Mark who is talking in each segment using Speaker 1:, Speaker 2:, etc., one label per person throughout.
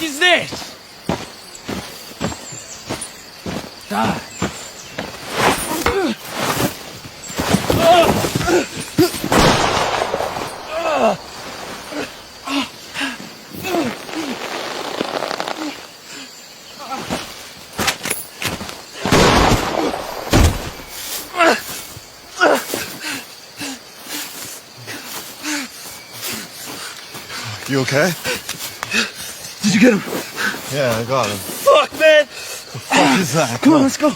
Speaker 1: is this? Die.
Speaker 2: You okay?
Speaker 3: Did you get him?
Speaker 2: Yeah, I got him.
Speaker 1: Fuck, man!
Speaker 2: What is that?
Speaker 3: Come on, let's go.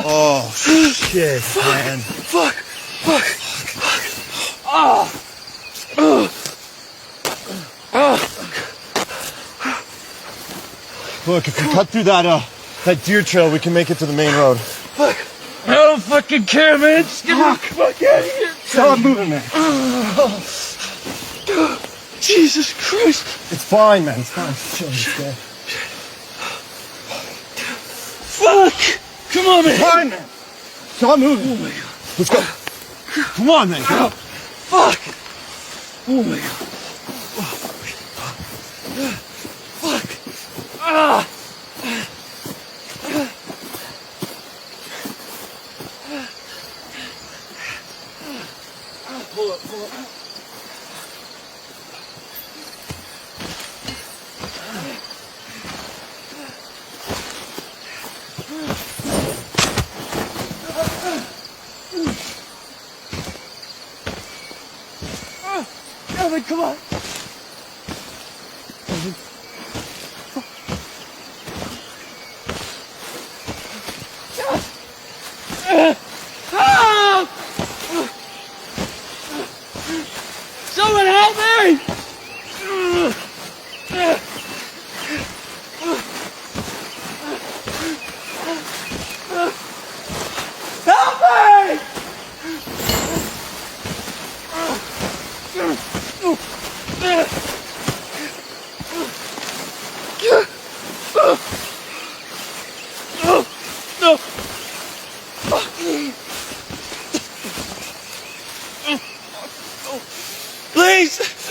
Speaker 2: Oh, shit, man.
Speaker 3: Fuck.
Speaker 2: Look, if we cut through that deer trail, we can make it to the main road.
Speaker 3: Fuck.
Speaker 1: I don't fucking care, man. Just get me the fuck out of here.
Speaker 3: Stop moving, man. Jesus Christ.
Speaker 2: It's fine, man. It's fine. Chill, it's good.
Speaker 1: Fuck! Come on, man.
Speaker 2: Fine, man. Stop moving. Oh, my God. Let's go. Come on, man. Go.
Speaker 3: Fuck. Oh my God. Fuck.
Speaker 1: Ah!
Speaker 3: Pull up. Evan, come on.
Speaker 1: Help! Someone help me! Help me! No! Please!